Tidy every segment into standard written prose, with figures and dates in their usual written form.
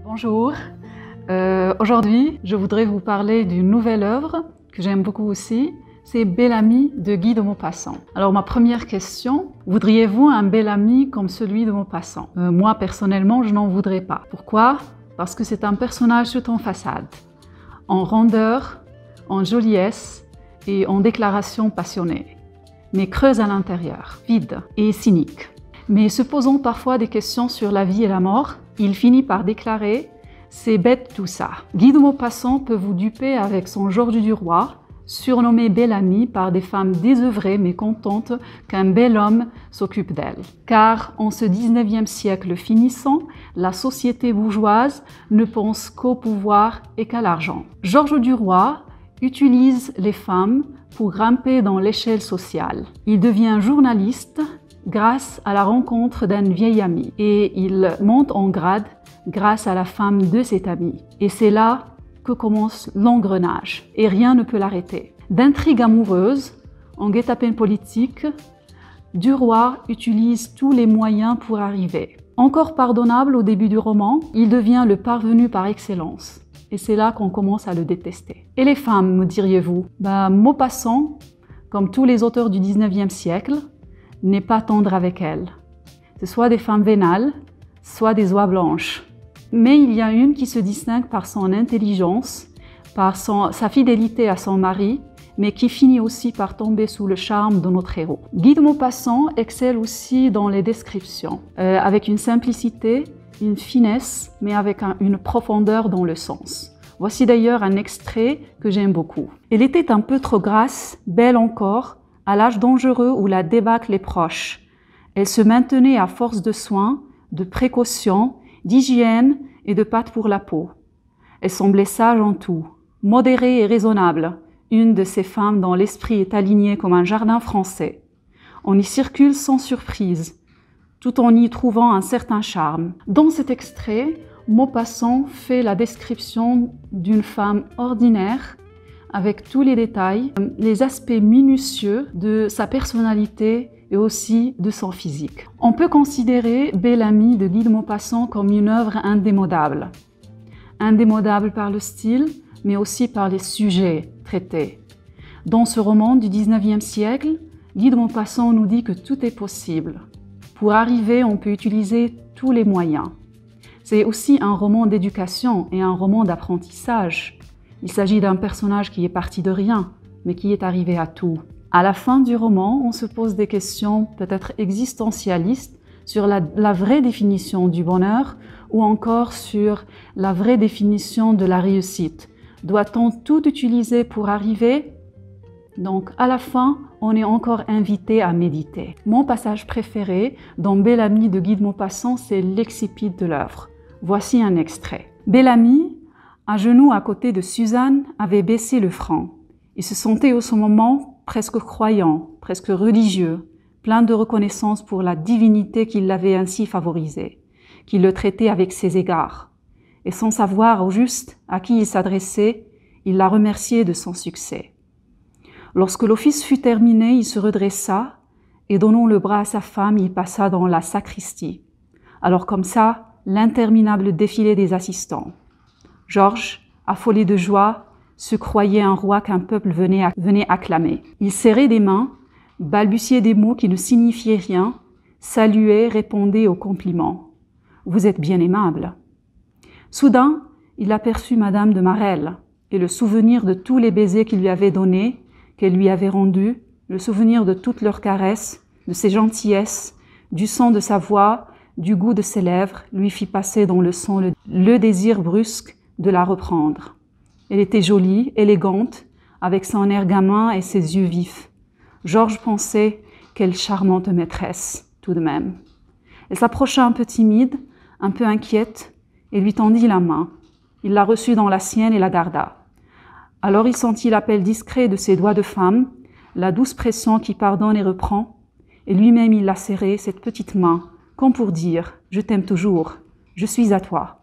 Bonjour, aujourd'hui je voudrais vous parler d'une nouvelle œuvre que j'aime beaucoup aussi, c'est Bel Ami de Guy de Maupassant. Alors ma première question, voudriez-vous un bel ami comme celui de Maupassant? Moi personnellement je n'en voudrais pas. Pourquoi? Parce que c'est un personnage tout en façade, en rondeur, en joliesse et en déclaration passionnée, mais creuse à l'intérieur, vide et cynique. Mais se posant parfois des questions sur la vie et la mort, il finit par déclarer « C'est bête tout ça ». Guy de Maupassant peut vous duper avec son Georges du Roi, surnommé Bel Ami par des femmes désœuvrées mais contentes qu'un bel homme s'occupe d'elles. Car en ce 19e siècle finissant, la société bourgeoise ne pense qu'au pouvoir et qu'à l'argent. Georges du Roi utilise les femmes pour grimper dans l'échelle sociale. Il devient journaliste grâce à la rencontre d'un vieil ami et il monte en grade grâce à la femme de cet ami. Et c'est là que commence l'engrenage et rien ne peut l'arrêter. D'intrigue amoureuse, en guet-apens politique, du Roi utilise tous les moyens pour arriver. Encore pardonnable au début du roman, il devient le parvenu par excellence. Et c'est là qu'on commence à le détester. Et les femmes, me diriez-vous? Maupassant, comme tous les auteurs du 19e siècle, n'est pas tendre avec elles. C'est soit des femmes vénales, soit des oies blanches. Mais il y a une qui se distingue par son intelligence, par sa fidélité à son mari, mais qui finit aussi par tomber sous le charme de notre héros. Guy de Maupassant excelle aussi dans les descriptions, avec une simplicité, une finesse, mais avec une profondeur dans le sens. Voici d'ailleurs un extrait que j'aime beaucoup. Elle était un peu trop grasse, belle encore, à l'âge dangereux où la débâcle est proche. Elle se maintenait à force de soins, de précautions, d'hygiène et de pâte pour la peau. Elle semblait sage en tout, modérée et raisonnable, une de ces femmes dont l'esprit est aligné comme un jardin français. On y circule sans surprise, tout en y trouvant un certain charme. Dans cet extrait, Maupassant fait la description d'une femme ordinaire, avec tous les détails, les aspects minutieux de sa personnalité et aussi de son physique. On peut considérer Bel Ami de Guy de Maupassant comme une œuvre indémodable. Indémodable par le style, mais aussi par les sujets traités. Dans ce roman du 19e siècle, Guy de Maupassant nous dit que tout est possible. Pour arriver, on peut utiliser tous les moyens. C'est aussi un roman d'éducation et un roman d'apprentissage. Il s'agit d'un personnage qui est parti de rien, mais qui est arrivé à tout. À la fin du roman, on se pose des questions peut-être existentialistes sur la vraie définition du bonheur ou encore sur la vraie définition de la réussite. Doit-on tout utiliser pour arriver? Donc, à la fin, on est encore invité à méditer. Mon passage préféré dans Bel Ami de Guy de Maupassant, c'est l'excipit de l'œuvre. Voici un extrait. Bel Ami, à genoux à côté de Suzanne, avait baissé le front. Il se sentait au ce moment presque croyant, presque religieux, plein de reconnaissance pour la divinité qui l'avait ainsi favorisé, qui le traitait avec ses égards. Et sans savoir au juste à qui il s'adressait, il la remerciait de son succès. Lorsque l'office fut terminé, il se redressa et donnant le bras à sa femme, il passa dans la sacristie. Alors comme ça, l'interminable défilé des assistants. Georges, affolé de joie, se croyait un roi qu'un peuple venait acclamer. Il serrait des mains, balbutiait des mots qui ne signifiaient rien, saluait, répondait aux compliments. « Vous êtes bien aimable. » Soudain, il aperçut Madame de Marelle et le souvenir de tous les baisers qu'il lui avait donnés, qu'elle lui avait rendus, le souvenir de toutes leurs caresses, de ses gentillesses, du son de sa voix, du goût de ses lèvres, lui fit passer dans le sang le désir brusque de la reprendre. Elle était jolie, élégante, avec son air gamin et ses yeux vifs. Georges pensait, quelle charmante maîtresse, tout de même. Elle s'approcha un peu timide, un peu inquiète, et lui tendit la main. Il la reçut dans la sienne et la garda. Alors il sentit l'appel discret de ses doigts de femme, la douce pression qui pardonne et reprend, et lui-même il la serrait, cette petite main, comme pour dire « Je t'aime toujours, je suis à toi ».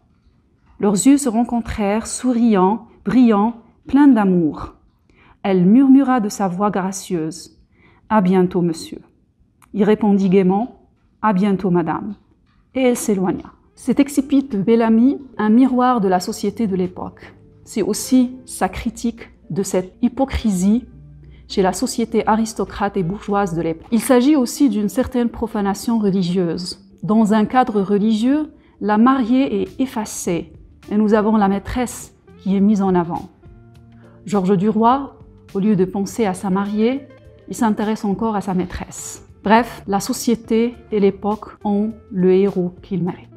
Leurs yeux se rencontrèrent, souriants, brillants, pleins d'amour. Elle murmura de sa voix gracieuse « À bientôt, monsieur ». Il répondit gaiement « À bientôt, madame ». Et elle s'éloigna. Cet excipit de Bellamy, un miroir de la société de l'époque. C'est aussi sa critique de cette hypocrisie chez la société aristocrate et bourgeoise de l'époque. Il s'agit aussi d'une certaine profanation religieuse. Dans un cadre religieux, la mariée est effacée et nous avons la maîtresse qui est mise en avant. Georges Duroy, au lieu de penser à sa mariée, il s'intéresse encore à sa maîtresse. Bref, la société et l'époque ont le héros qu'ils méritent.